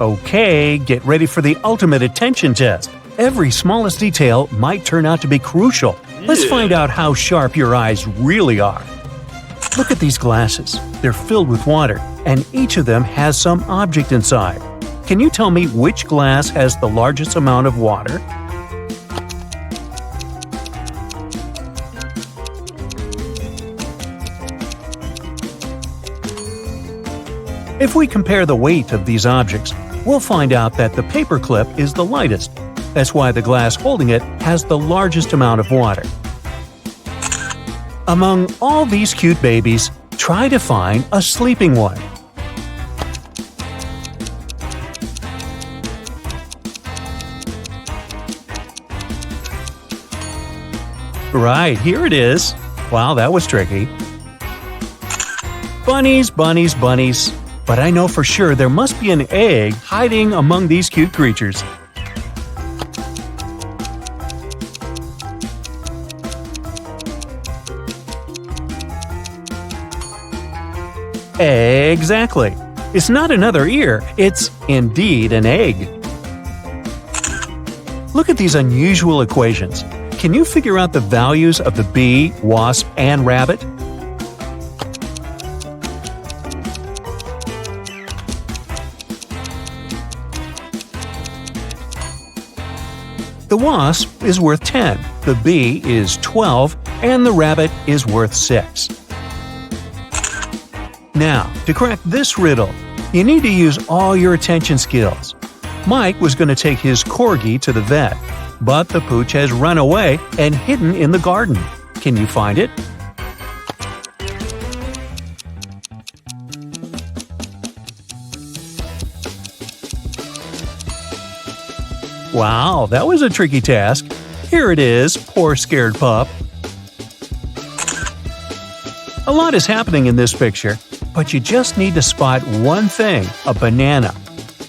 Okay, get ready for the ultimate attention test. Every smallest detail might turn out to be crucial. Let's find out how sharp your eyes really are. Look at these glasses. They're filled with water, and each of them has some object inside. Can you tell me which glass has the largest amount of water? If we compare the weight of these objects, we'll find out that the paperclip is the lightest. That's why the glass holding it has the largest amount of water. Among all these cute babies, try to find a sleeping one. Right, here it is. Wow, that was tricky. Bunnies, bunnies, bunnies. But I know for sure there must be an egg hiding among these cute creatures. Exactly. It's not another ear, it's indeed an egg. Look at these unusual equations. Can you figure out the values of the bee, wasp, and rabbit? The wasp is worth 10, the bee is 12, and the rabbit is worth 6. Now, to crack this riddle, you need to use all your attention skills. Mike was going to take his corgi to the vet, but the pooch has run away and hidden in the garden. Can you find it? Wow, that was a tricky task. Here it is, poor scared pup. A lot is happening in this picture, but you just need to spot one thing, a banana.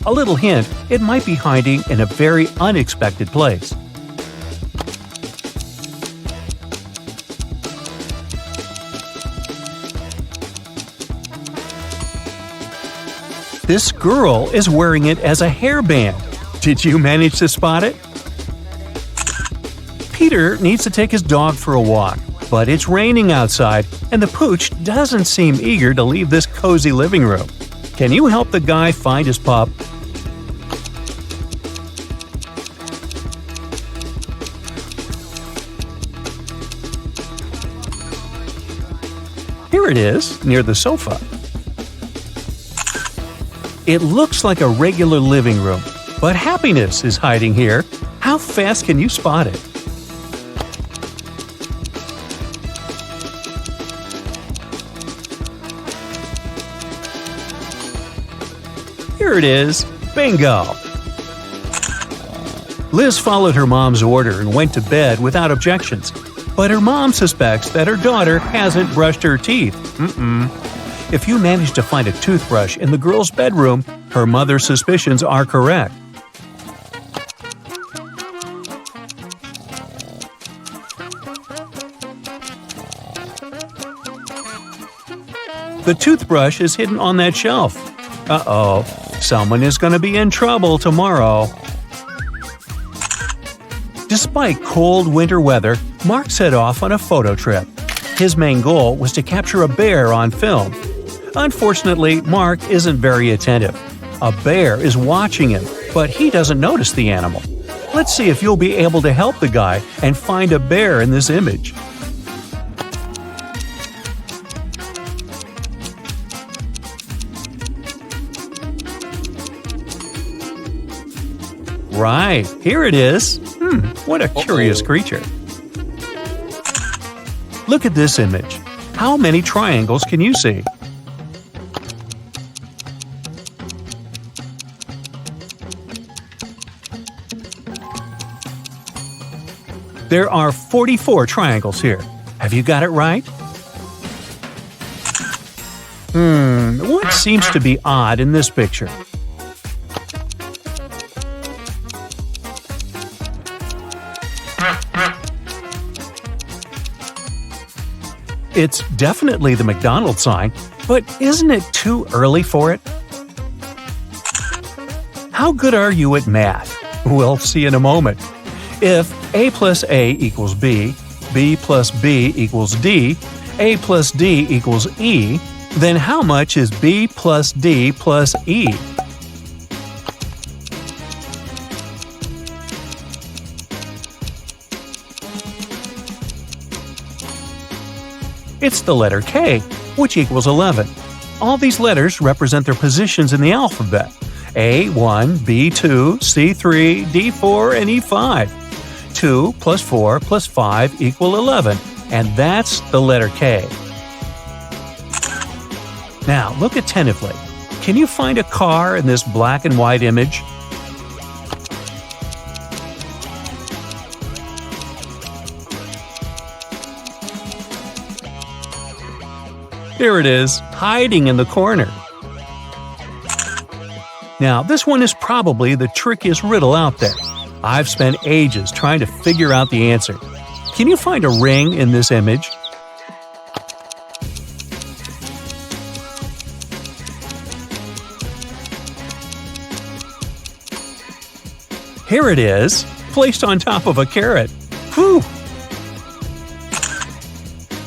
A little hint, it might be hiding in a very unexpected place. This girl is wearing it as a hairband. Did you manage to spot it? Peter needs to take his dog for a walk, but it's raining outside and the pooch doesn't seem eager to leave this cozy living room. Can you help the guy find his pup? Here it is, near the sofa. It looks like a regular living room, but happiness is hiding here. How fast can you spot it? Here it is. Bingo! Liz followed her mom's order and went to bed without objections. But her mom suspects that her daughter hasn't brushed her teeth. If you manage to find a toothbrush in the girl's bedroom, her mother's suspicions are correct. The toothbrush is hidden on that shelf. Uh-oh, someone is going to be in trouble tomorrow. Despite cold winter weather, Mark set off on a photo trip. His main goal was to capture a bear on film. Unfortunately, Mark isn't very attentive. A bear is watching him, but he doesn't notice the animal. Let's see if you'll be able to help the guy and find a bear in this image. Right, here it is. What a curious creature. Look at this image. How many triangles can you see? There are 44 triangles here. Have you got it right? What seems to be odd in this picture? It's definitely the McDonald's sign, but isn't it too early for it? How good are you at math? We'll see in a moment. If A plus A equals B, B plus B equals D, A plus D equals E, then how much is B plus D plus E? It's the letter K, which equals 11. All these letters represent their positions in the alphabet: A1, B2, C3, D4, and E5. 2 plus 4 plus 5 equal 11, and that's the letter K. Now, look attentively. Can you find a car in this black and white image? There it is, hiding in the corner. Now, this one is probably the trickiest riddle out there. I've spent ages trying to figure out the answer. Can you find a ring in this image? Here it is, placed on top of a carrot. Whew!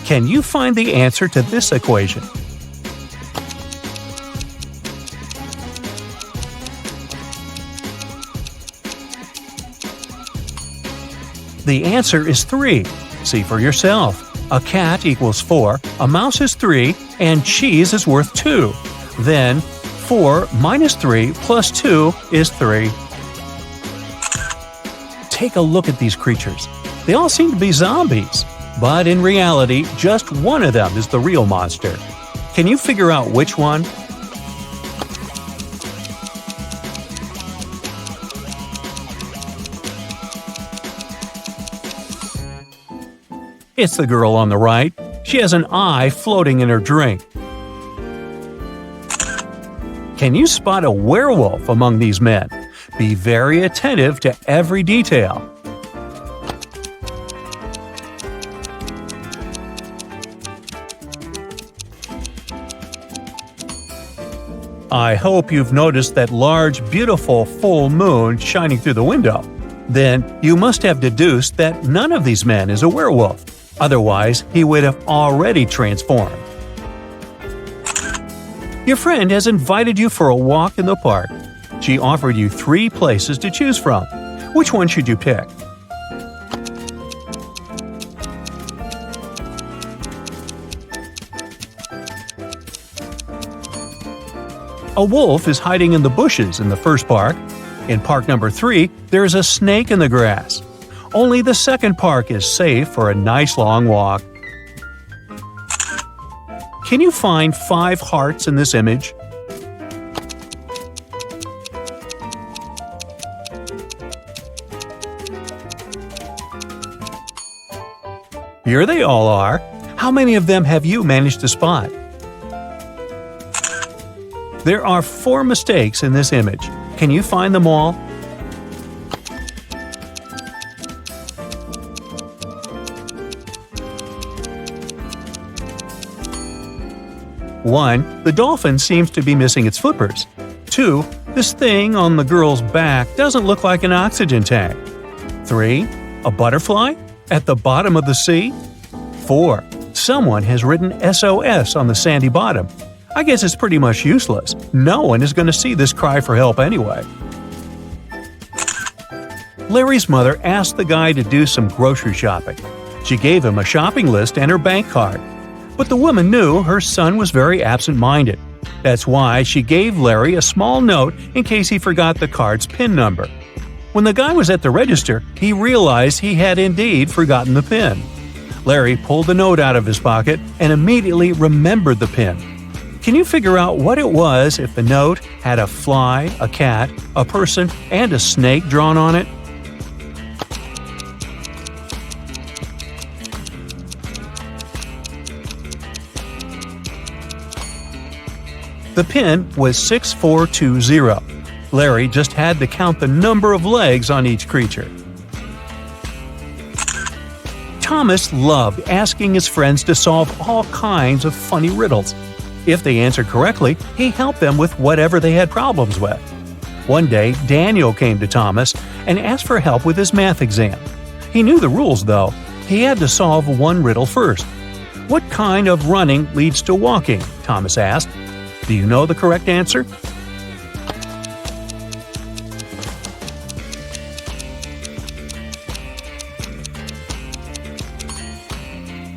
Can you find the answer to this equation? The answer is 3. See for yourself. A cat equals 4, a mouse is 3, and cheese is worth 2. Then, 4 minus 3 plus 2 is 3. Take a look at these creatures. They all seem to be zombies. But in reality, just one of them is the real monster. Can you figure out which one? It's the girl on the right. She has an eye floating in her drink. Can you spot a werewolf among these men? Be very attentive to every detail. I hope you've noticed that large, beautiful full moon shining through the window. Then you must have deduced that none of these men is a werewolf. Otherwise, he would have already transformed. Your friend has invited you for a walk in the park. She offered you 3 places to choose from. Which one should you pick? A wolf is hiding in the bushes in the first park. In park number 3, there is a snake in the grass. Only the second park is safe for a nice long walk. Can you find 5 hearts in this image? Here they all are. How many of them have you managed to spot? There are 4 mistakes in this image. Can you find them all? One, the dolphin seems to be missing its flippers. 2, this thing on the girl's back doesn't look like an oxygen tank. 3, a butterfly at the bottom of the sea. 4, someone has written SOS on the sandy bottom. I guess it's pretty much useless. No one is going to see this cry for help anyway. Larry's mother asked the guy to do some grocery shopping. She gave him a shopping list and her bank card. But the woman knew her son was very absent-minded. That's why she gave Larry a small note in case he forgot the card's PIN number. When the guy was at the register, he realized he had indeed forgotten the PIN. Larry pulled the note out of his pocket and immediately remembered the PIN. Can you figure out what it was if the note had a fly, a cat, a person, and a snake drawn on it? The PIN was 6420. Larry just had to count the number of legs on each creature. Thomas loved asking his friends to solve all kinds of funny riddles. If they answered correctly, he helped them with whatever they had problems with. One day, Daniel came to Thomas and asked for help with his math exam. He knew the rules, though. He had to solve one riddle first. "What kind of running leads to walking?" Thomas asked. Do you know the correct answer?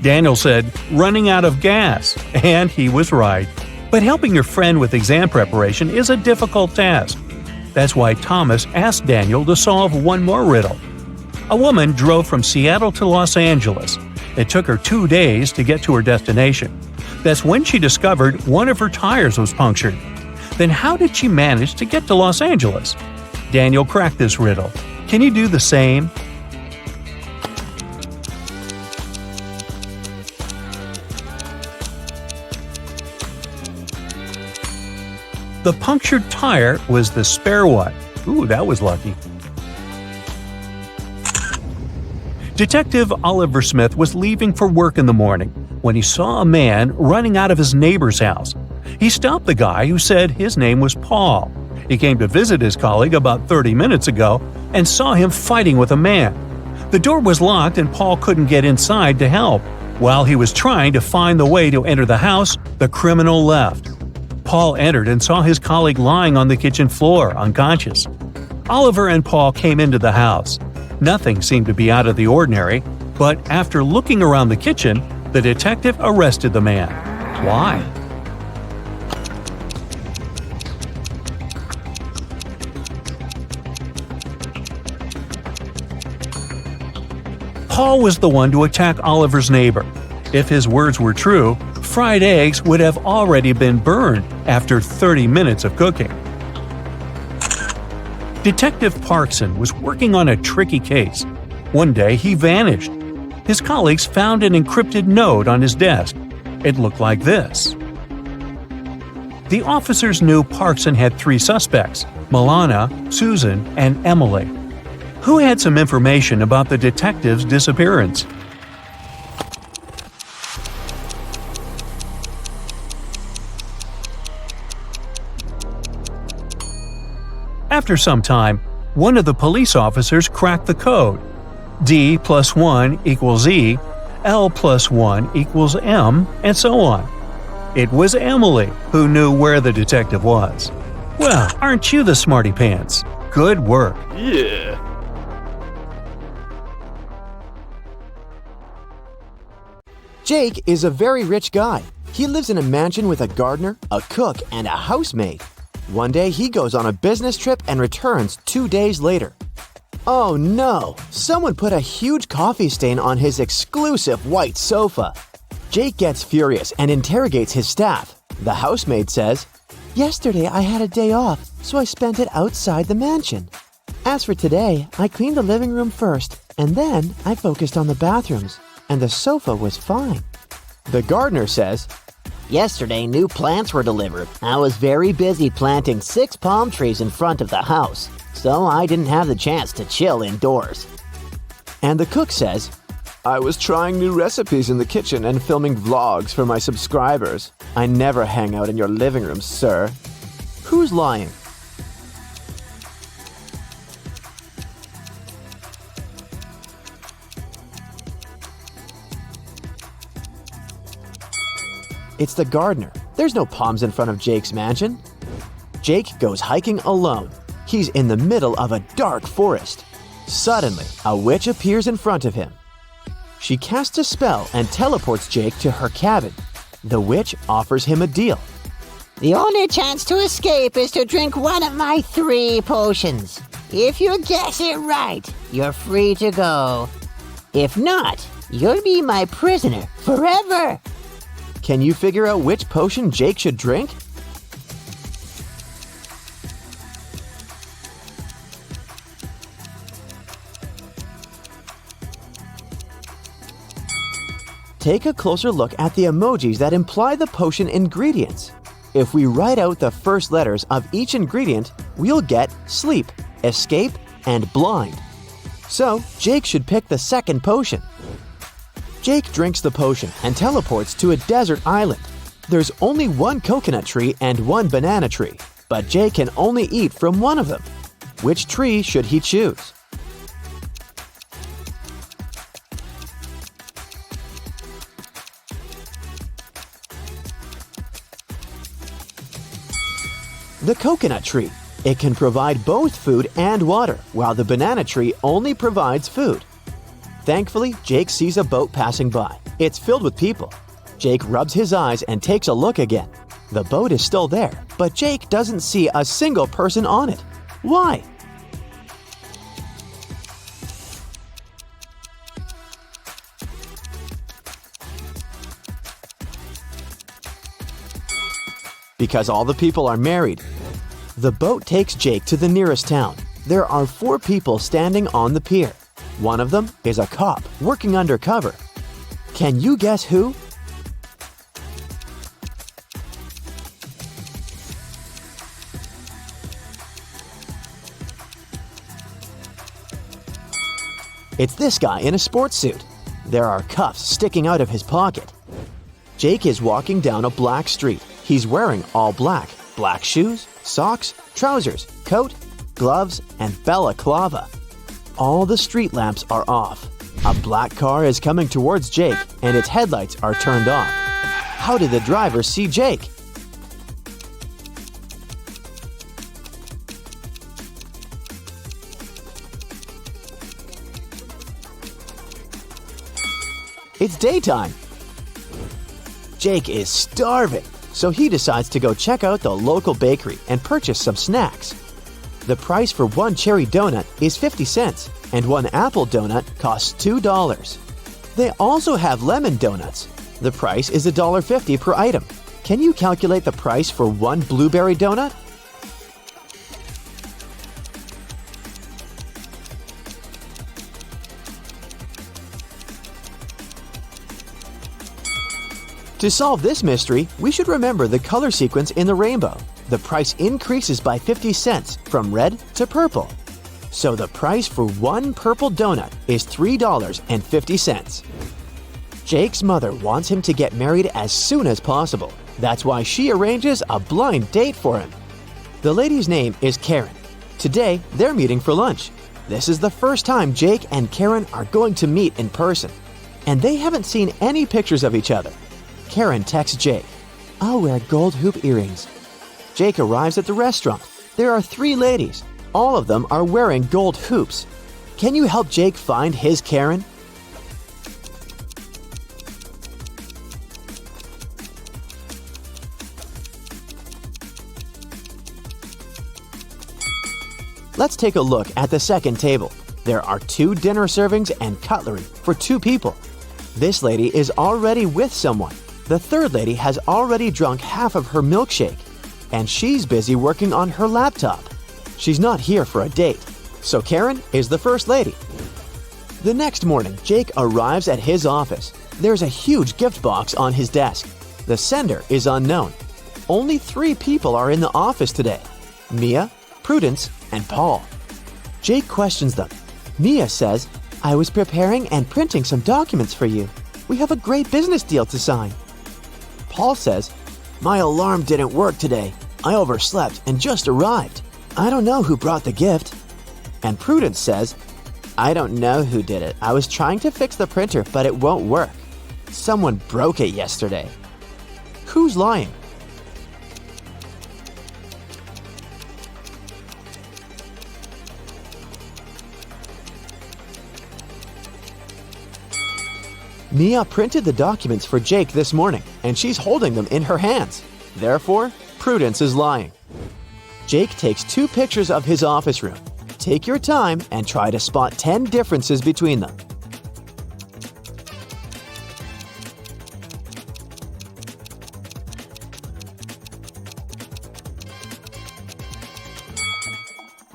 Daniel said, "Running out of gas," and he was right. But helping your friend with exam preparation is a difficult task. That's why Thomas asked Daniel to solve one more riddle. A woman drove from Seattle to Los Angeles. It took her 2 days to get to her destination. That's when she discovered one of her tires was punctured. Then how did she manage to get to Los Angeles? Daniel cracked this riddle. Can you do the same? The punctured tire was the spare one. Ooh, that was lucky. Detective Oliver Smith was leaving for work in the morning when he saw a man running out of his neighbor's house. He stopped the guy who said his name was Paul. He came to visit his colleague about 30 minutes ago and saw him fighting with a man. The door was locked and Paul couldn't get inside to help. While he was trying to find the way to enter the house, the criminal left. Paul entered and saw his colleague lying on the kitchen floor, unconscious. Oliver and Paul came into the house. Nothing seemed to be out of the ordinary, but after looking around the kitchen, the detective arrested the man. Why? Paul was the one to attack Oliver's neighbor. If his words were true, fried eggs would have already been burned after 30 minutes of cooking. Detective Parkson was working on a tricky case. One day, he vanished. His colleagues found an encrypted note on his desk. It looked like this. The officers knew Parkson had 3 suspects: Milana, Susan, and Emily. Who had some information about the detective's disappearance? After some time, one of the police officers cracked the code. D plus 1 equals E, L plus 1 equals M, and so on. It was Emily who knew where the detective was. Well, aren't you the smarty pants? Good work. Yeah. Jake is a very rich guy. He lives in a mansion with a gardener, a cook, and a housemaid. One day he goes on a business trip and returns 2 days later. Oh no! Someone put a huge coffee stain on his exclusive white sofa. Jake gets furious and interrogates his staff. The housemaid says, "Yesterday I had a day off, so I spent it outside the mansion. As for today, I cleaned the living room first, and then I focused on the bathrooms, and the sofa was fine." The gardener says, "Yesterday, new plants were delivered. I was very busy planting 6 palm trees in front of the house, so I didn't have the chance to chill indoors." And the cook says, "I was trying new recipes in the kitchen and filming vlogs for my subscribers. I never hang out in your living room, sir." Who's lying? It's the gardener. There's no palms in front of Jake's mansion. Jake goes hiking alone. He's in the middle of a dark forest. Suddenly, a witch appears in front of him. She casts a spell and teleports Jake to her cabin. The witch offers him a deal. "The only chance to escape is to drink one of my 3 potions. If you guess it right, you're free to go. If not, you'll be my prisoner forever." Can you figure out which potion Jake should drink? Take a closer look at the emojis that imply the potion ingredients. If we write out the first letters of each ingredient, we'll get sleep, escape, and blind. So, Jake should pick the second potion. Jake drinks the potion and teleports to a desert island. There's only 1 coconut tree and 1 banana tree. but Jake can only eat from one of them. Which tree should he choose? The coconut tree. It can provide both food and water, while the banana tree only provides food. Thankfully, Jake sees a boat passing by. It's filled with people. Jake rubs his eyes and takes a look again. The boat is still there, but Jake doesn't see a single person on it. Why? Because all the people are married. The boat takes Jake to the nearest town. There are 4 people standing on the pier. One of them is a cop working undercover. Can you guess who? It's this guy in a sports suit. There are cuffs sticking out of his pocket. Jake is walking down a black street. He's wearing all black. Black shoes, socks, trousers, coat, gloves, and balaclava. All the street lamps are off. A black car is coming towards Jake, and its headlights are turned off. How did the driver see Jake? It's daytime. Jake is starving, so he decides to go check out the local bakery and purchase some snacks. The price for one cherry donut is 50 cents, and one apple donut costs $2. They also have lemon donuts. The price is $1.50 per item. Can you calculate the price for one blueberry donut? To solve this mystery, we should remember the color sequence in the rainbow. The price increases by 50 cents from red to purple. So the price for one purple donut is $3.50. Jake's mother wants him to get married as soon as possible. That's why she arranges a blind date for him. The lady's name is Karen. Today, they're meeting for lunch. This is the first time Jake and Karen are going to meet in person, and they haven't seen any pictures of each other. Karen texts Jake, "I'll wear gold hoop earrings." Jake arrives at the restaurant. There are 3 ladies. All of them are wearing gold hoops. Can you help Jake find his Karen? Let's take a look at the second table. There are 2 dinner servings and cutlery for 2 people. This lady is already with someone. The third lady has already drunk half of her milkshake, and she's busy working on her laptop. She's not here for a date, so Karen is the first lady. The next morning, Jake arrives at his office. There's a huge gift box on his desk. The sender is unknown. Only 3 people are in the office today: Mia, Prudence, and Paul. Jake questions them. Mia says, "I was preparing and printing some documents for you. We have a great business deal to sign." Paul says, "My alarm didn't work today. I overslept and just arrived. I don't know who brought the gift." And Prudence says, "I don't know who did it. I was trying to fix the printer, but it won't work. Someone broke it yesterday." Who's lying? Mia printed the documents for Jake this morning, and she's holding them in her hands. Therefore, Prudence is lying. Jake takes 2 pictures of his office room. Take your time and try to spot 10 differences between them.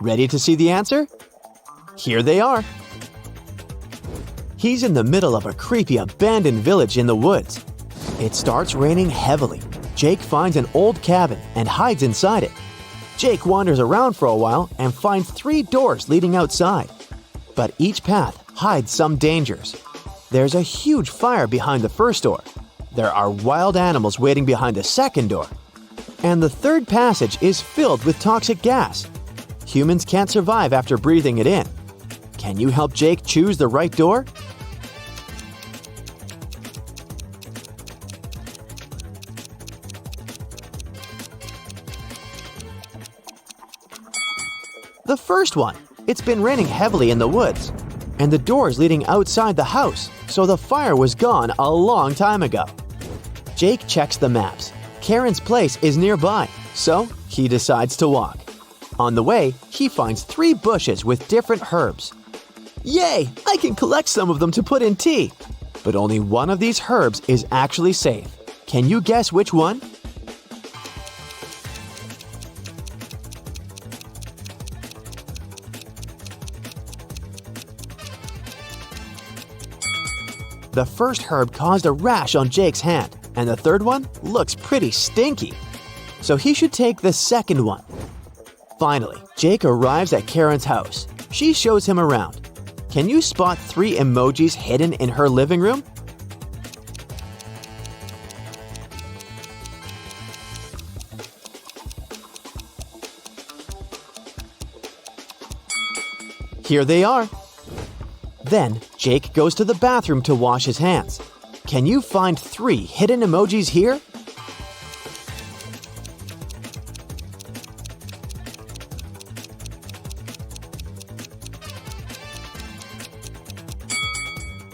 Ready to see the answer? Here they are. He's in the middle of a creepy abandoned village in the woods. It starts raining heavily. Jake finds an old cabin and hides inside it. Jake wanders around for a while and finds 3 doors leading outside. But each path hides some dangers. There's a huge fire behind the first door. There are wild animals waiting behind the second door. And the third passage is filled with toxic gas. Humans can't survive after breathing it in. Can you help Jake choose the right door? The first one. It's been raining heavily in the woods, and the door's leading outside the house, so the fire was gone a long time ago. Jake checks the maps. Karen's place is nearby, so he decides to walk. On the way, he finds 3 bushes with different herbs. Yay! I can collect some of them to put in tea! But only one of these herbs is actually safe. Can you guess which one? The first herb caused a rash on Jake's hand, and the third one looks pretty stinky. So he should take the second one. Finally, Jake arrives at Karen's house. She shows him around. Can you spot 3 emojis hidden in her living room? Here they are. Then, Jake goes to the bathroom to wash his hands. Can you find 3 hidden emojis here?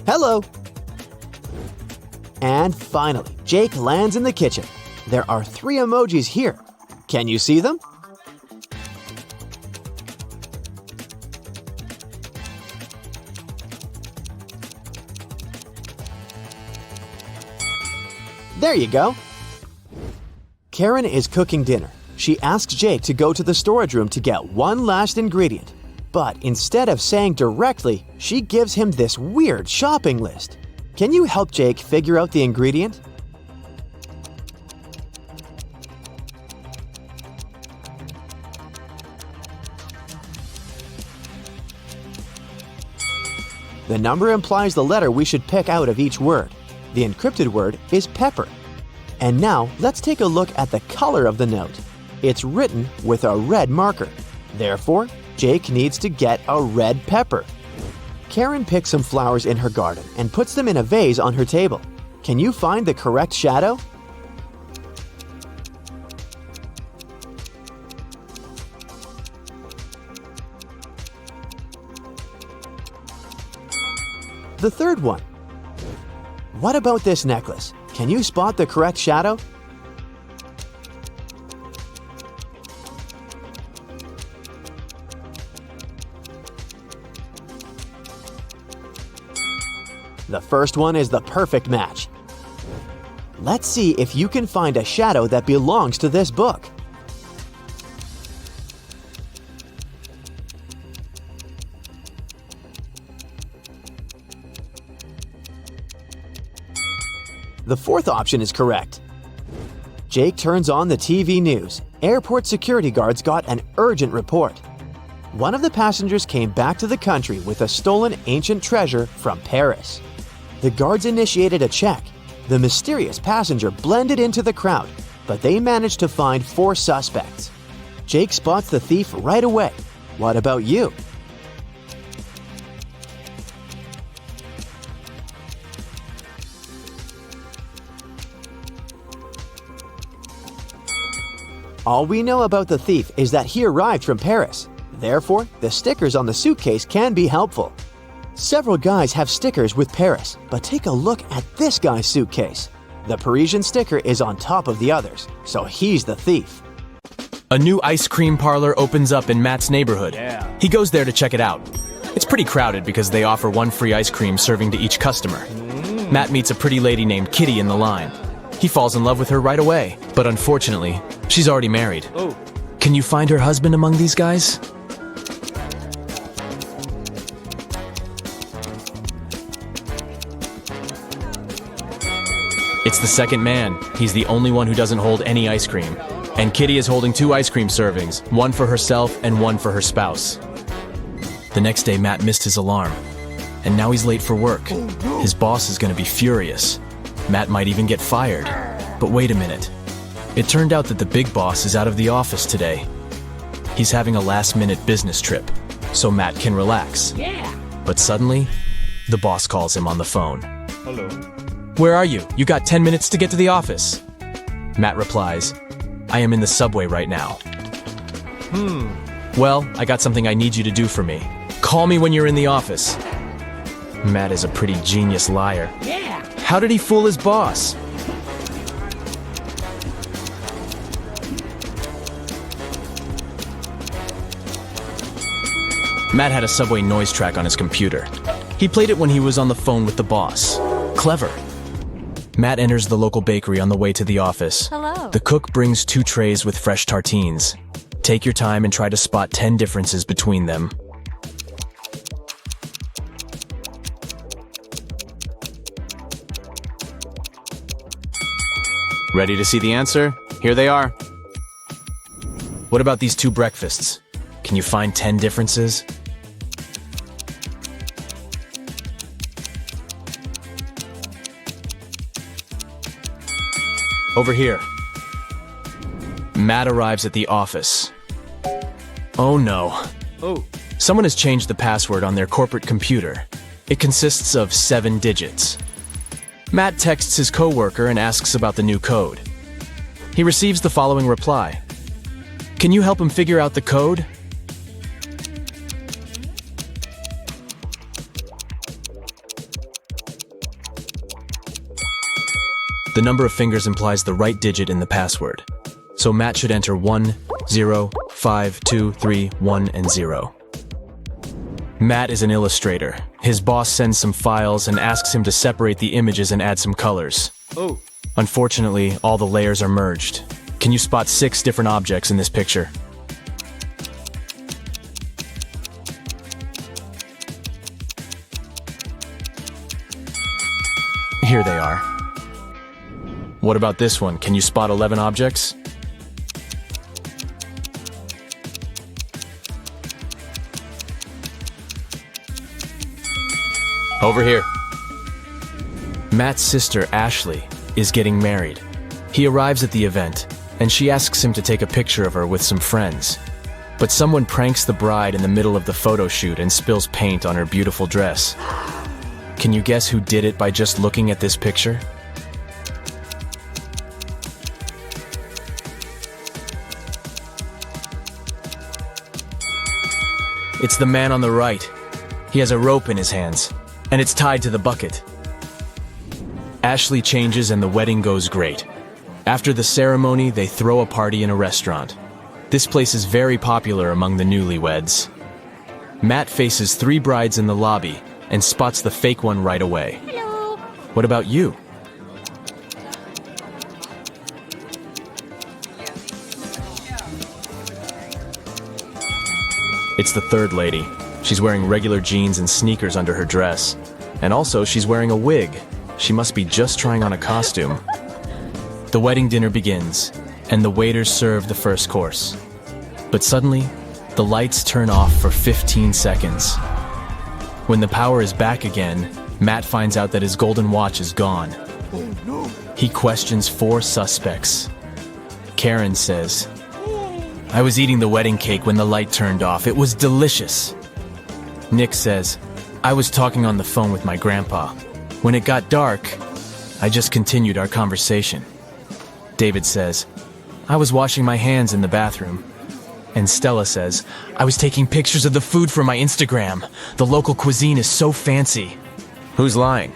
Hello! And finally, Jake lands in the kitchen. There are 3 emojis here. Can you see them? There you go. Karen is cooking dinner. She asks Jake to go to the storage room to get one last ingredient. But instead of saying directly, she gives him this weird shopping list. Can you help Jake figure out the ingredient? The number implies the letter we should pick out of each word. The encrypted word is pepper. And now let's take a look at the color of the note. It's written with a red marker. Therefore, Jake needs to get a red pepper. Karen picks some flowers in her garden and puts them in a vase on her table. Can you find the correct shadow? The third one. What about this necklace? Can you spot the correct shadow? The first one is the perfect match. Let's see if you can find a shadow that belongs to this book. The fourth option is correct. Jake turns on the TV news. Airport security guards got an urgent report. One of the passengers came back to the country with a stolen ancient treasure from Paris. The guards initiated a check. The mysterious passenger blended into the crowd, but they managed to find 4 suspects. Jake spots the thief right away. What about you? All we know about the thief is that he arrived from Paris. Therefore, the stickers on the suitcase can be helpful. Several guys have stickers with Paris, but take a look at this guy's suitcase. The Parisian sticker is on top of the others, so he's the thief. A new ice cream parlor opens up in Matt's neighborhood. He goes there to check it out. It's pretty crowded because they offer 1 free ice cream serving to each customer. Matt meets a pretty lady named Kitty in the line. He falls in love with her right away, but unfortunately, she's already married. Can you find her husband among these guys? It's the second man. He's the only one who doesn't hold any ice cream. And Kitty is holding 2 ice cream servings, 1 for herself and 1 for her spouse. The next day, Matt missed his alarm. And now he's late for work. His boss is going to be furious. Matt might even get fired. But wait a minute. It turned out that the big boss is out of the office today. He's having a last-minute business trip, so Matt can relax. Yeah. But suddenly, the boss calls him on the phone. Hello. "Where are you? You got 10 minutes to get to the office." Matt replies, "I am in the subway right now." "Well, I got something I need you to do for me. Call me when you're in the office." Matt is a pretty genius liar. Yeah. How did he fool his boss? Matt had a subway noise track on his computer. He played it when he was on the phone with the boss. Clever. Matt enters the local bakery on the way to the office. Hello. The cook brings 2 trays with fresh tartines. Take your time and try to spot 10 differences between them. Ready to see the answer? Here they are. What about these 2 breakfasts? Can you find 10 differences? Over here. Matt arrives at the office. Oh no. Oh. Someone has changed the password on their corporate computer. It consists of 7 digits. Matt texts his coworker and asks about the new code. He receives the following reply. "Can you help him figure out the code?" The number of fingers implies the right digit in the password. So Matt should enter 1, 0, 5, 2, 3, 1, and 0. Matt is an illustrator. His boss sends some files and asks him to separate the images and add some colors. Oh. Unfortunately, all the layers are merged. Can you spot 6 different objects in this picture? Here they are. What about this one? Can you spot 11 objects? Over here. Matt's sister, Ashley, is getting married. He arrives at the event, and she asks him to take a picture of her with some friends. But someone pranks the bride in the middle of the photo shoot and spills paint on her beautiful dress. Can you guess who did it by just looking at this picture? It's the man on the right. He has a rope in his hands, and it's tied to the bucket. Ashley changes and the wedding goes great. After the ceremony, they throw a party in a restaurant. This place is very popular among the newlyweds. Matt faces 3 brides in the lobby and spots the fake one right away. Hello. What about you? It's the 3rd lady. She's wearing regular jeans and sneakers under her dress. And also, she's wearing a wig. She must be just trying on a costume. The wedding dinner begins, and the waiters serve the first course. But suddenly, the lights turn off for 15 seconds. When the power is back again, Matt finds out that his golden watch is gone. He questions 4 suspects. Karen says, "I was eating the wedding cake when the light turned off. It was delicious." Nick says, "I was talking on the phone with my grandpa. When it got dark, I just continued our conversation." David says, "I was washing my hands in the bathroom." And Stella says, "I was taking pictures of the food for my Instagram. The local cuisine is so fancy." Who's lying?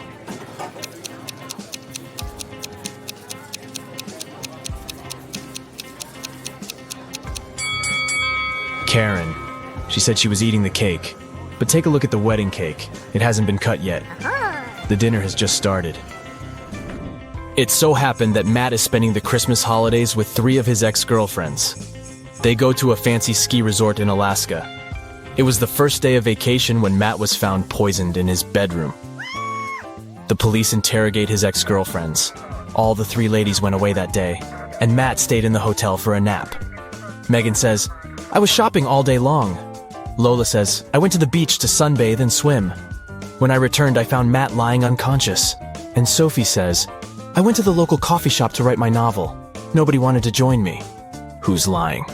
Karen. She said she was eating the cake. But take a look at the wedding cake. It hasn't been cut yet. The dinner has just started. It so happened that Matt is spending the Christmas holidays with 3 of his ex-girlfriends. They go to a fancy ski resort in Alaska. It was the first day of vacation when Matt was found poisoned in his bedroom. The police interrogate his ex-girlfriends. All the 3 ladies went away that day, and Matt stayed in the hotel for a nap. Megan says, "I was shopping all day long." Lola says, "I went to the beach to sunbathe and swim. When I returned, I found Matt lying unconscious." And Sophie says, "I went to the local coffee shop to write my novel. Nobody wanted to join me. Who's lying?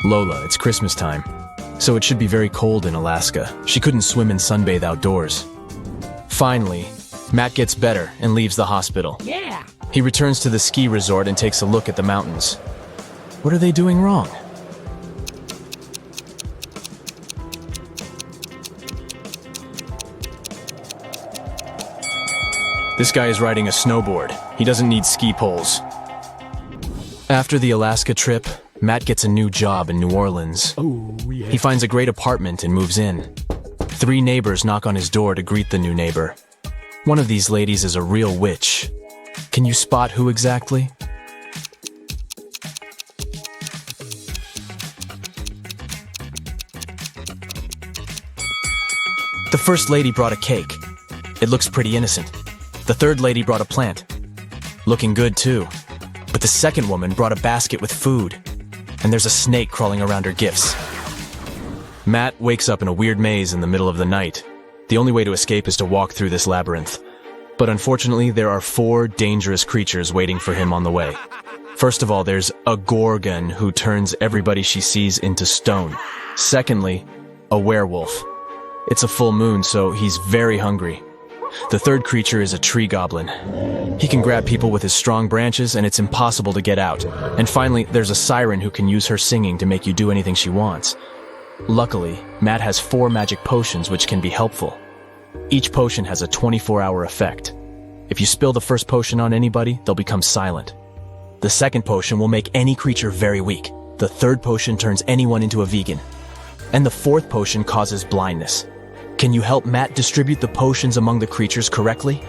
Lola, it's Christmas time, so it should be very cold in Alaska. She couldn't swim and sunbathe outdoors. Finally, Matt gets better and leaves the hospital. Yeah. He returns to the ski resort and takes a look at the mountains. What are they doing wrong? This guy is riding a snowboard. He doesn't need ski poles. After the Alaska trip, Matt gets a new job in New Orleans. He finds a great apartment and moves in. 3 neighbors knock on his door to greet the new neighbor. One of these ladies is a real witch. Can you spot who exactly? The first lady brought a cake. It looks pretty innocent. The third lady brought a plant. Looking good too. But the second woman brought a basket with food. And there's a snake crawling around her gifts. Matt wakes up in a weird maze in the middle of the night. The only way to escape is to walk through this labyrinth. But unfortunately, there are 4 dangerous creatures waiting for him on the way. First of all, there's a gorgon who turns everybody she sees into stone. Secondly, a werewolf. It's a full moon, so he's very hungry. The third creature is a tree goblin. He can grab people with his strong branches, and it's impossible to get out. And finally, there's a siren who can use her singing to make you do anything she wants. Luckily, Matt has 4 magic potions which can be helpful. Each potion has a 24-hour effect. If you spill the first potion on anybody, they'll become silent. The second potion will make any creature very weak. The third potion turns anyone into a vegan. And the fourth potion causes blindness. Can you help Matt distribute the potions among the creatures correctly?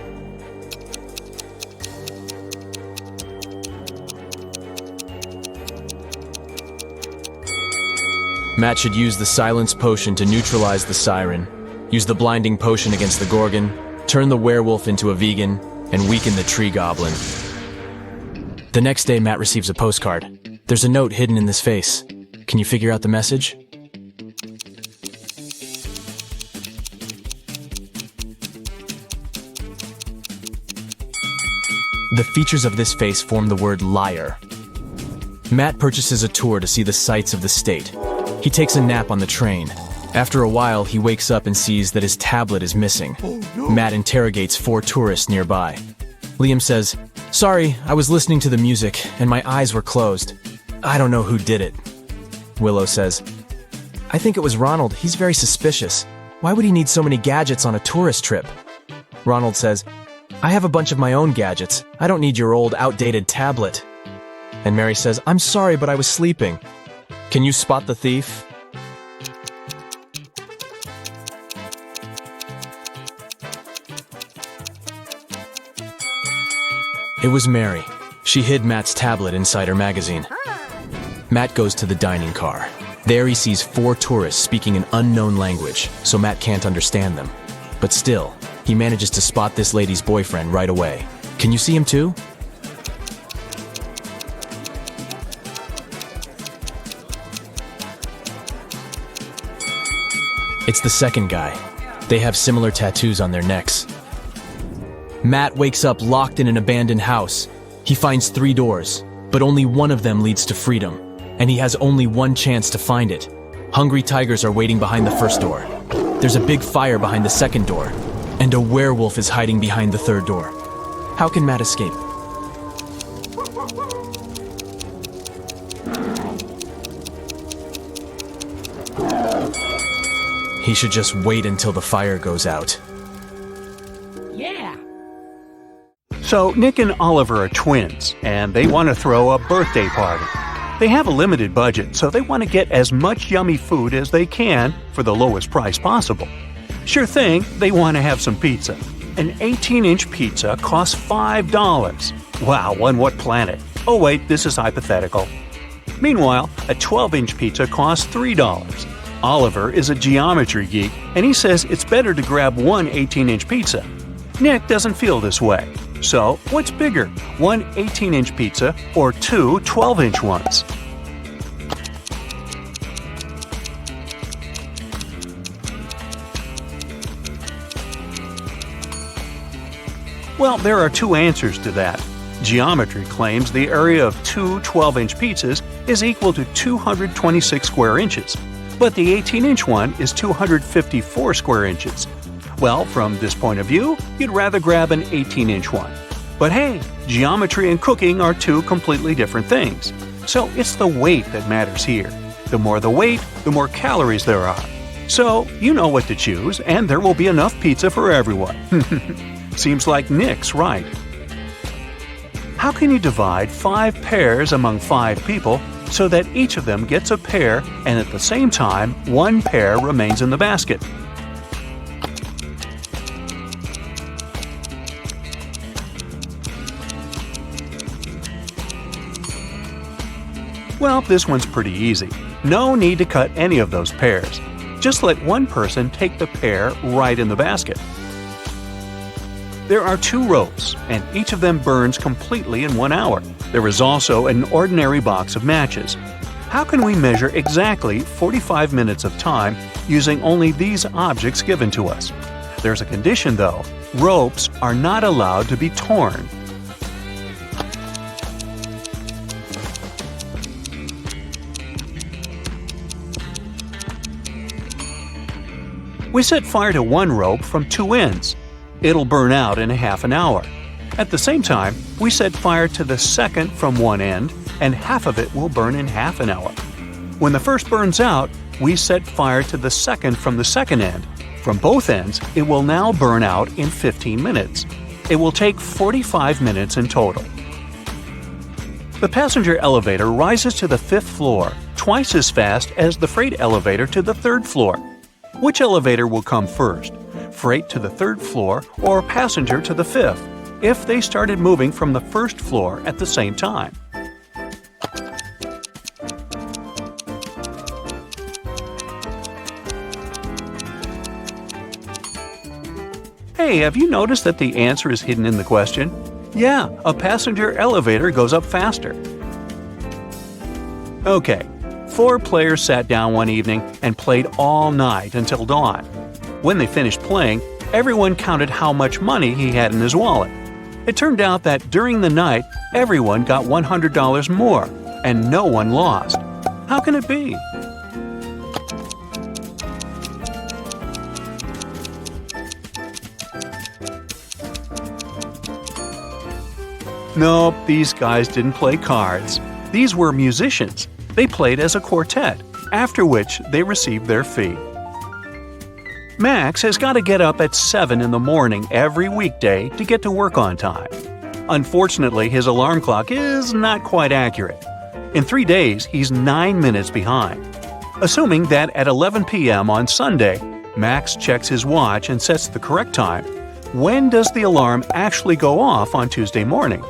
Matt should use the silence potion to neutralize the siren, use the blinding potion against the gorgon, turn the werewolf into a vegan, and weaken the tree goblin. The next day, Matt receives a postcard. There's a note hidden in this face. Can you figure out the message? The features of this face form the word liar. Matt purchases a tour to see the sights of the state. He takes a nap on the train. After a while, he wakes up and sees that his tablet is missing. Matt interrogates 4 tourists nearby. Liam says, "Sorry, I was listening to the music and my eyes were closed. I don't know who did it." Willow says, "I think it was Ronald. He's very suspicious. Why would he need so many gadgets on a tourist trip?" Ronald says, "I have a bunch of my own gadgets. I don't need your old, outdated tablet." And Mary says, "I'm sorry, but I was sleeping. Can you spot the thief?" It was Mary. She hid Matt's tablet inside her magazine. Matt goes to the dining car. There he sees 4 tourists speaking an unknown language, so Matt can't understand them. But still, he manages to spot this lady's boyfriend right away. Can you see him too? It's the second guy. They have similar tattoos on their necks. Matt wakes up locked in an abandoned house. He finds 3 doors, but only one of them leads to freedom, and he has only one chance to find it. Hungry tigers are waiting behind the first door. There's a big fire behind the second door, and a werewolf is hiding behind the third door. How can Matt escape? He should just wait until the fire goes out. Yeah. So Nick and Oliver are twins, and they want to throw a birthday party. They have a limited budget, so they want to get as much yummy food as they can for the lowest price possible. Sure thing, they want to have some pizza. An 18-inch pizza costs $5. Wow, on what planet? Oh wait, this is hypothetical. Meanwhile, a 12-inch pizza costs $3. Oliver is a geometry geek, and he says it's better to grab one 18-inch pizza. Nick doesn't feel this way. So, what's bigger, one 18-inch pizza or 2 12-inch ones? Well, there are two answers to that. Geometry claims the area of two 12-inch pizzas is equal to 226 square inches, but the 18-inch one is 254 square inches. Well, from this point of view, you'd rather grab an 18-inch one. But hey, geometry and cooking are two completely different things. So it's the weight that matters here. The more the weight, the more calories there are. So you know what to choose, and there will be enough pizza for everyone. Seems like Nick's right. How can you divide 5 pears among 5 people so that each of them gets a pear and at the same time 1 pear remains in the basket? Well, this one's pretty easy. No need to cut any of those pears. Just let one person take the pear right in the basket. There are 2 ropes, and each of them burns completely in 1 hour. There is also an ordinary box of matches. How can we measure exactly 45 minutes of time using only these objects given to us? There's a condition though. Ropes are not allowed to be torn. We set fire to one rope from 2 ends. It'll burn out in half an hour. At the same time, we set fire to the second from one end, and half of it will burn in half an hour. When the first burns out, we set fire to the second from the second end. From both ends, it will now burn out in 15 minutes. It will take 45 minutes in total. The passenger elevator rises to the 5th floor, twice as fast as the freight elevator to the 3rd floor. Which elevator will come first? Freight to the 3rd floor or passenger to the 5th, if they started moving from the 1st floor at the same time? Hey, have you noticed that the answer is hidden in the question? Yeah, a passenger elevator goes up faster. Okay, 4 players sat down one evening and played all night until dawn. When they finished playing, everyone counted how much money he had in his wallet. It turned out that during the night, everyone got $100 more, and no one lost. How can it be? Nope, these guys didn't play cards. These were musicians. They played as a quartet, after which they received their fee. Max has got to get up at 7 in the morning every weekday to get to work on time. Unfortunately, his alarm clock is not quite accurate. In 3 days, he's 9 minutes behind. Assuming that at 11 p.m. on Sunday, Max checks his watch and sets the correct time, when does the alarm actually go off on Tuesday morning?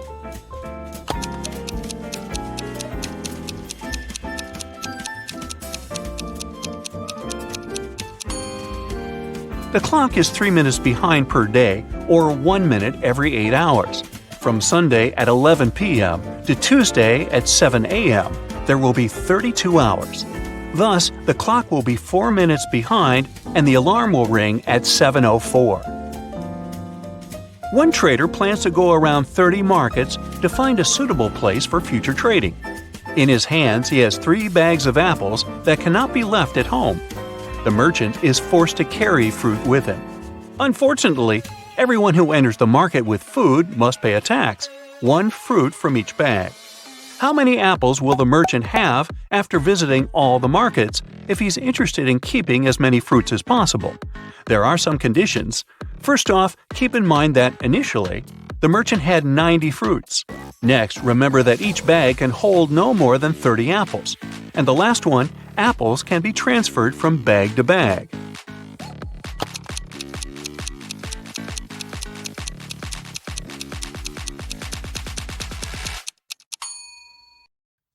The clock is 3 minutes behind per day, or 1 minute every 8 hours. From Sunday at 11 p.m. to Tuesday at 7 a.m., there will be 32 hours. Thus, the clock will be 4 minutes behind and the alarm will ring at 7:04. One trader plans to go around 30 markets to find a suitable place for future trading. In his hands, he has 3 bags of apples that cannot be left at home. The merchant is forced to carry fruit with him. Unfortunately, everyone who enters the market with food must pay a tax, 1 fruit from each bag. How many apples will the merchant have after visiting all the markets if he's interested in keeping as many fruits as possible? There are some conditions. First off, keep in mind that initially, the merchant had 90 fruits. Next, remember that each bag can hold no more than 30 apples. And the last one, apples can be transferred from bag to bag.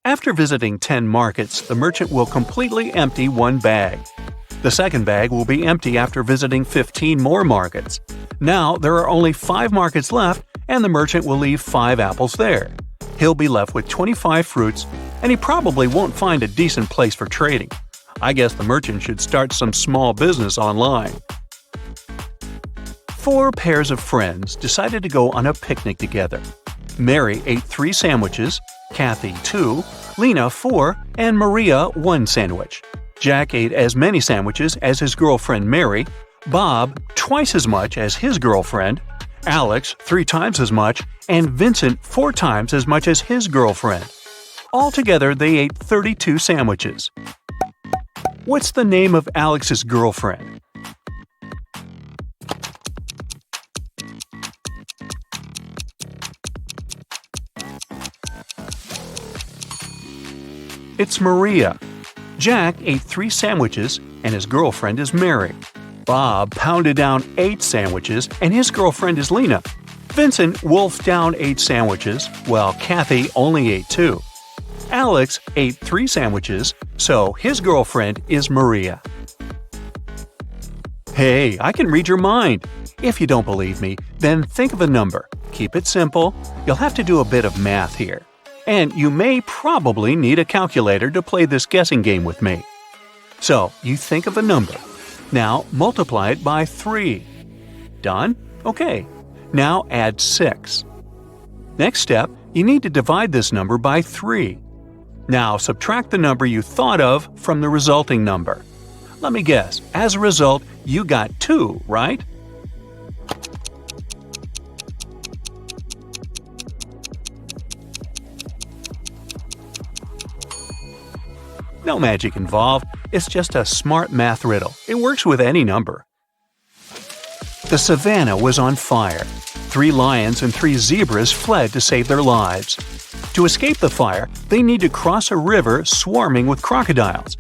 After visiting 10 markets, the merchant will completely empty 1 bag. The second bag will be empty after visiting 15 more markets. Now there are only 5 markets left, and the merchant will leave 5 apples there. He'll be left with 25 fruits, and he probably won't find a decent place for trading. I guess the merchant should start some small business online. Four pairs of friends decided to go on a picnic together. Mary ate 3 sandwiches, Kathy 2, Lena 4, and Maria 1 sandwich. Jack ate as many sandwiches as his girlfriend Mary, Bob twice as much as his girlfriend, Alex 3 times as much, and Vincent 4 times as much as his girlfriend. Altogether, they ate 32 sandwiches. What's the name of Alex's girlfriend? It's Maria. Jack ate 3 sandwiches, and his girlfriend is Mary. Bob pounded down 8 sandwiches, and his girlfriend is Lena. Vincent wolfed down 8 sandwiches, while Kathy only ate 2. Alex ate 3 sandwiches, so his girlfriend is Maria. Hey, I can read your mind. If you don't believe me, then think of a number. Keep it simple. You'll have to do a bit of math here. And you may probably need a calculator to play this guessing game with me. So, you think of a number. Now, multiply it by 3. Done? Okay. Now add 6. Next step, you need to divide this number by 3. Now, subtract the number you thought of from the resulting number. Let me guess, as a result, you got 2, right? No magic involved, it's just a smart math riddle. It works with any number. The savannah was on fire. 3 lions and 3 zebras fled to save their lives. To escape the fire, they need to cross a river swarming with crocodiles.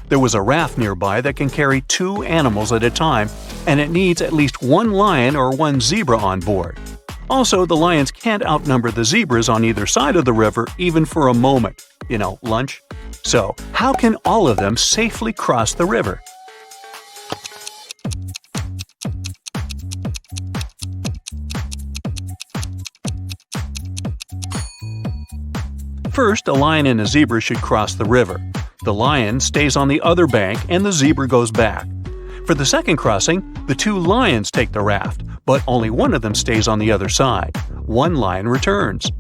There was a raft nearby that can carry 2 animals at a time, and it needs at least 1 lion or 1 zebra on board. Also, the lions can't outnumber the zebras on either side of the river even for a moment. Lunch. So, how can all of them safely cross the river? First, a lion and a zebra should cross the river. The lion stays on the other bank and the zebra goes back. For the second crossing, the 2 lions take the raft, but only one of them stays on the other side. 1 lion returns.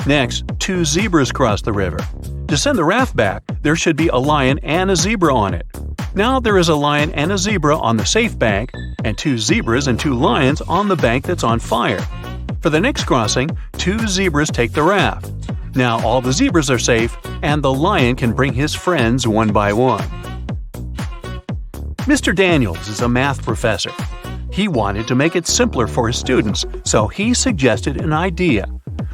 Next, 2 zebras cross the river. To send the raft back, there should be a lion and a zebra on it. Now there is a lion and a zebra on the safe bank, and 2 zebras and 2 lions on the bank that's on fire. For the next crossing, 2 zebras take the raft. Now all the zebras are safe, and the lion can bring his friends one by one. Mr. Daniels is a math professor. He wanted to make it simpler for his students, so he suggested an idea.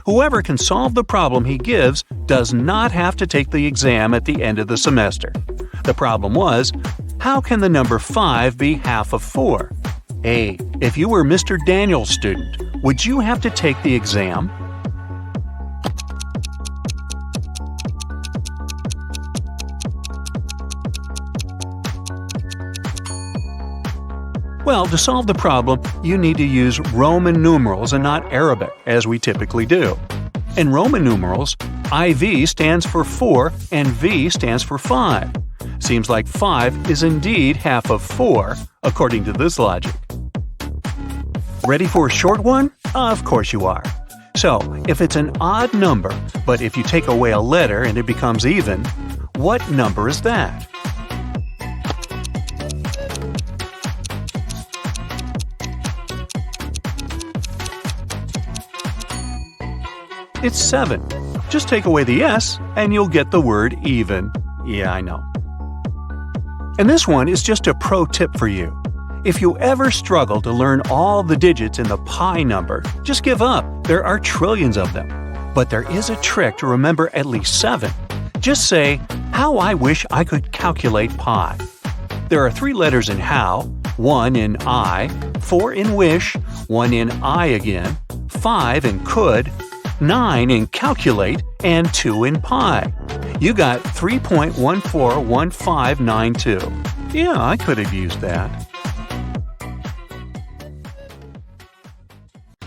Whoever can solve the problem he gives does not have to take the exam at the end of the semester. The problem was, how can the number 5 be half of 4? A. If you were Mr. Daniels' student, would you have to take the exam? Well, to solve the problem, you need to use Roman numerals and not Arabic, as we typically do. In Roman numerals, IV stands for 4 and V stands for 5. Seems like 5 is indeed half of 4, according to this logic. Ready for a short one? Of course you are. So, if it's an odd number, but if you take away a letter and it becomes even, what number is that? It's 7. Just take away the S and you'll get the word even. Yeah, I know. And this one is just a pro tip for you. If you ever struggle to learn all the digits in the pi number, just give up. There are trillions of them. But there is a trick to remember at least 7. Just say, how I wish I could calculate pi. There are 3 letters in how, 1 in I, 4 in wish, 1 in I again, 5 in could, 9 in calculate, and 2 in pi. You got 3.141592. Yeah, I could have used that.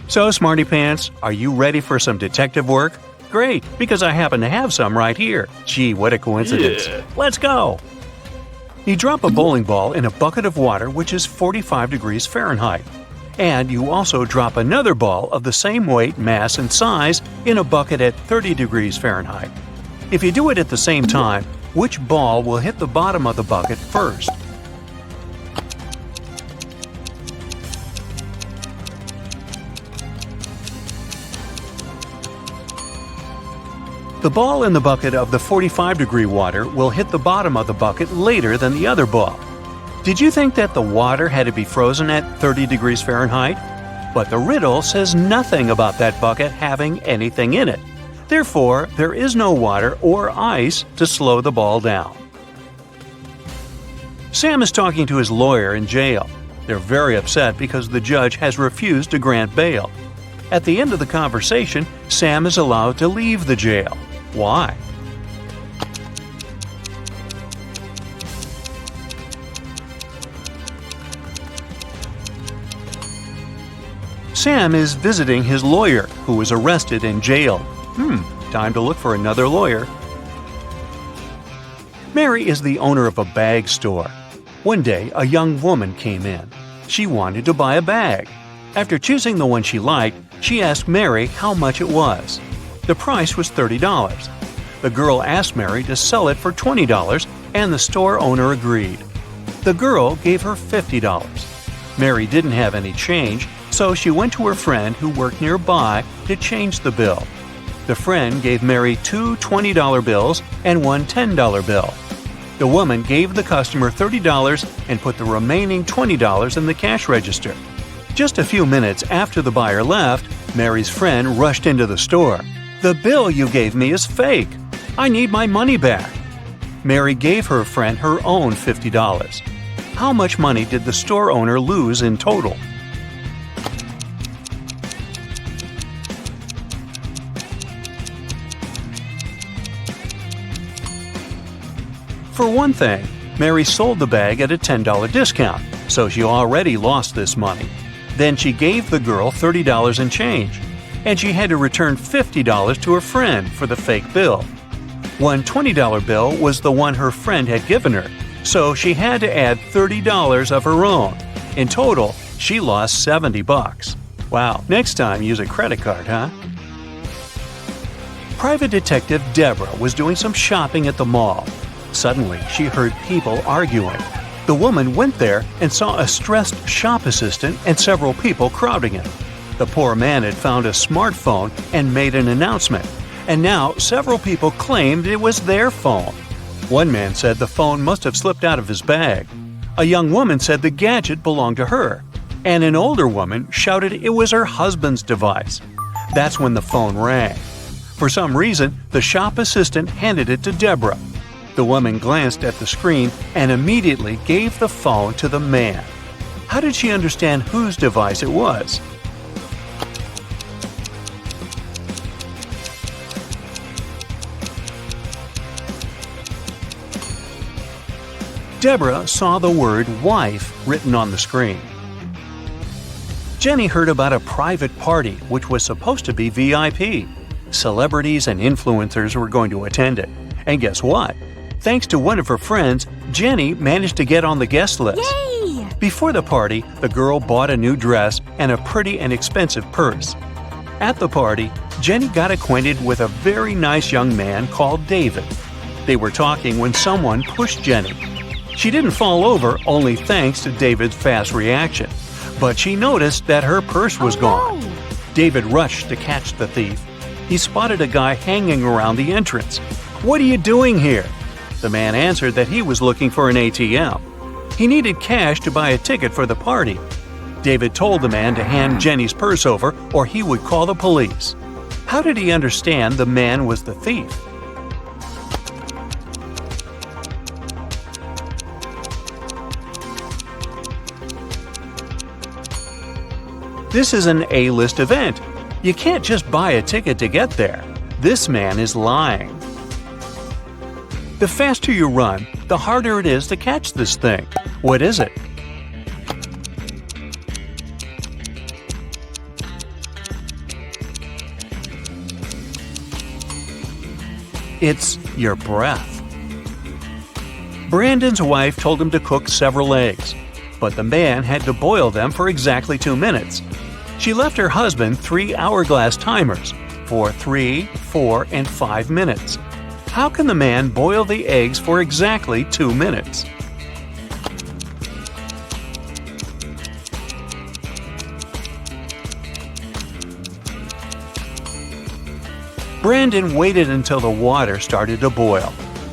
So, Smarty Pants, are you ready for some detective work? Great, because I happen to have some right here. Gee, what a coincidence. Yeah. Let's go! You drop a bowling ball in a bucket of water which is 45 degrees Fahrenheit. And you also drop another ball of the same weight, mass, and size in a bucket at 30 degrees Fahrenheit. If you do it at the same time, which ball will hit the bottom of the bucket first? The ball in the bucket of the 45-degree water will hit the bottom of the bucket later than the other ball. Did you think that the water had to be frozen at 30 degrees Fahrenheit? But the riddle says nothing about that bucket having anything in it. Therefore, there is no water or ice to slow the ball down. Sam is talking to his lawyer in jail. They're very upset because the judge has refused to grant bail. At the end of the conversation, Sam is allowed to leave the jail. Why? Sam is visiting his lawyer, who was arrested and jailed. Time to look for another lawyer. Mary is the owner of a bag store. One day, a young woman came in. She wanted to buy a bag. After choosing the one she liked, she asked Mary how much it was. The price was $30. The girl asked Mary to sell it for $20, and the store owner agreed. The girl gave her $50. Mary didn't have any change, so she went to her friend who worked nearby to change the bill. The friend gave Mary two $20 bills and one $10 bill. The woman gave the customer $30 and put the remaining $20 in the cash register. Just a few minutes after the buyer left, Mary's friend rushed into the store. "The bill you gave me is fake. I need my money back." Mary gave her friend her own $50. How much money did the store owner lose in total? For one thing, Mary sold the bag at a $10 discount, so she already lost this money. Then she gave the girl $30 in change, and she had to return $50 to her friend for the fake bill. One $20 bill was the one her friend had given her, so she had to add $30 of her own. In total, she lost $70. Wow, next time use a credit card, huh? Private Detective Deborah was doing some shopping at the mall. Suddenly, she heard people arguing. The woman went there and saw a stressed shop assistant and several people crowding it. The poor man had found a smartphone and made an announcement, and now several people claimed it was their phone. One man said the phone must have slipped out of his bag. A young woman said the gadget belonged to her, and an older woman shouted it was her husband's device. That's when the phone rang. For some reason, the shop assistant handed it to Deborah. The woman glanced at the screen and immediately gave the phone to the man. How did she understand whose device it was? Deborah saw the word wife written on the screen. Jenny heard about a private party which was supposed to be VIP. Celebrities and influencers were going to attend it. And guess what? Thanks to one of her friends, Jenny managed to get on the guest list. Yay! Before the party, the girl bought a new dress and a pretty and expensive purse. At the party, Jenny got acquainted with a very nice young man called David. They were talking when someone pushed Jenny. She didn't fall over, only thanks to David's fast reaction. But she noticed that her purse was gone. No. David rushed to catch the thief. He spotted a guy hanging around the entrance. "What are you doing here?" The man answered that he was looking for an ATM. He needed cash to buy a ticket for the party. David told the man to hand Jenny's purse over or he would call the police. How did he understand the man was the thief? This is an A-list event. You can't just buy a ticket to get there. This man is lying. The faster you run, the harder it is to catch this thing. What is it? It's your breath. Brandon's wife told him to cook several eggs. but the man had to boil them for exactly 2 minutes. She left her husband 3 hourglass timers for 3, 4, and 5 minutes. How can the man boil the eggs for exactly 2 minutes? Brandon waited until the water started to boil.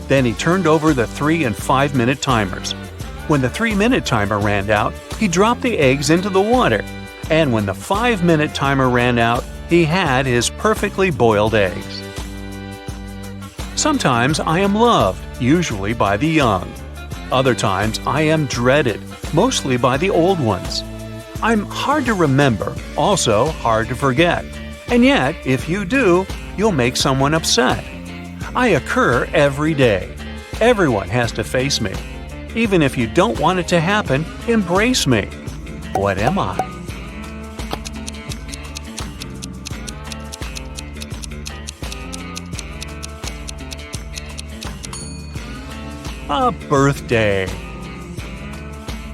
Then he turned over the 3 and 5 minute timers. When the 3-minute timer ran out, he dropped the eggs into the water. And when the 5-minute timer ran out, he had his perfectly boiled eggs. Sometimes I am loved, usually by the young. Other times I am dreaded, mostly by the old ones. I'm hard to remember, also hard to forget. And yet, if you do, you'll make someone upset. I occur every day. Everyone has to face me. Even if you don't want it to happen, embrace me. What am I? A birthday.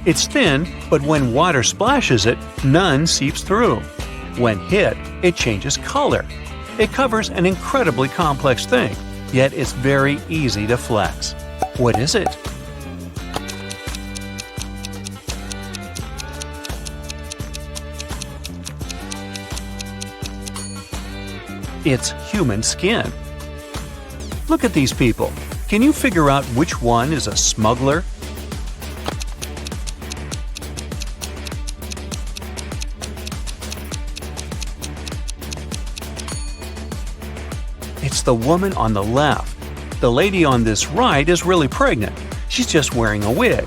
It's thin, but when water splashes it, none seeps through. When hit, it changes color. It covers an incredibly complex thing, yet it's very easy to flex. What is it? It's human skin. Look at these people. Can you figure out which one is a smuggler? It's the woman on the left. The lady on this right is really pregnant. She's just wearing a wig.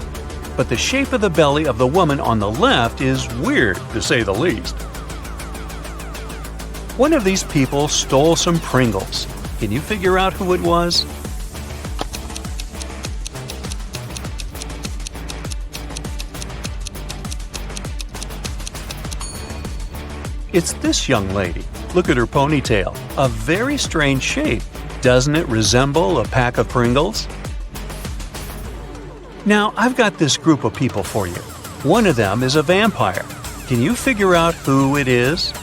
But the shape of the belly of the woman on the left is weird, to say the least. One of these people stole some Pringles. Can you figure out who it was? It's this young lady. Look at her ponytail. A very strange shape. Doesn't it resemble a pack of Pringles? Now, I've got this group of people for you. One of them is a vampire. Can you figure out who it is?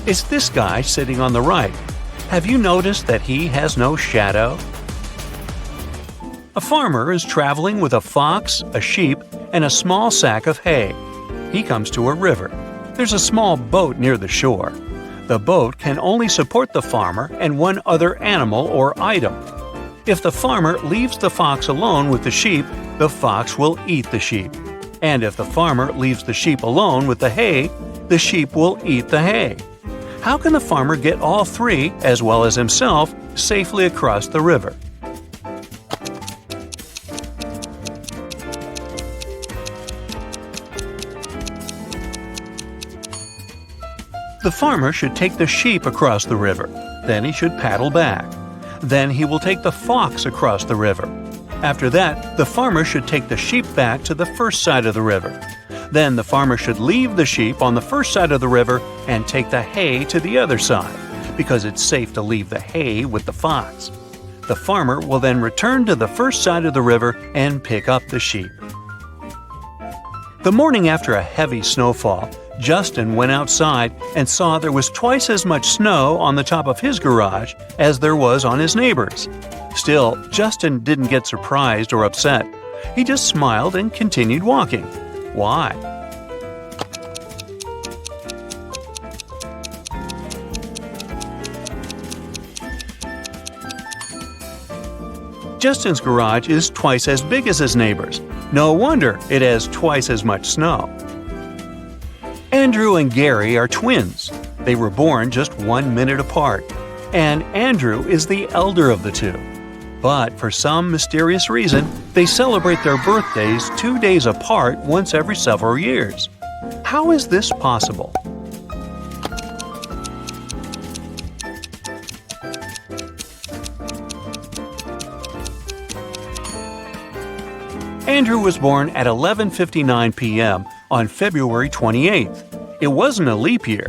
It's this guy sitting on the right. Have you noticed that he has no shadow? A farmer is traveling with a fox, a sheep, and a small sack of hay. He comes to a river. There's a small boat near the shore. The boat can only support the farmer and one other animal or item. If the farmer leaves the fox alone with the sheep, the fox will eat the sheep. And if the farmer leaves the sheep alone with the hay, the sheep will eat the hay. How can the farmer get all three, as well as himself, safely across the river? The farmer should take the sheep across the river. Then he should paddle back. Then he will take the fox across the river. After that, the farmer should take the sheep back to the first side of the river. Then the farmer should leave the sheep on the first side of the river and take the hay to the other side, because it's safe to leave the hay with the fox. The farmer will then return to the first side of the river and pick up the sheep. The morning after a heavy snowfall, Justin went outside and saw there was twice as much snow on the top of his garage as there was on his neighbor's. Still, Justin didn't get surprised or upset. He just smiled and continued walking. Why? Justin's garage is twice as big as his neighbor's. No wonder it has twice as much snow. Andrew and Gary are twins. They were born just 1 minute apart. And Andrew is the elder of the two. But for some mysterious reason, they celebrate their birthdays 2 days apart once every several years. How is this possible? Andrew was born at 11:59 p.m. on February 28th. It wasn't a leap year,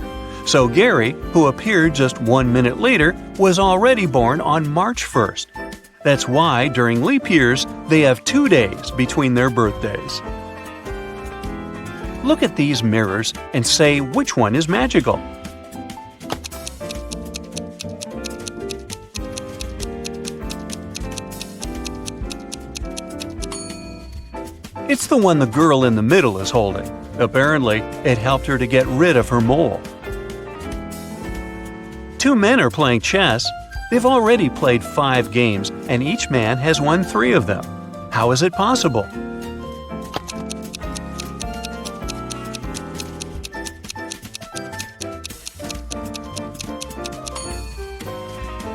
So Gary, who appeared just 1 minute later, was already born on March 1st. That's why during leap years, they have 2 days between their birthdays. Look at these mirrors and say which one is magical. It's the one the girl in the middle is holding. Apparently, it helped her to get rid of her mole. 2 men are playing chess. They've already played 5 games, and each man has won 3 of them. How is it possible?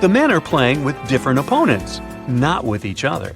The men are playing with different opponents, not with each other.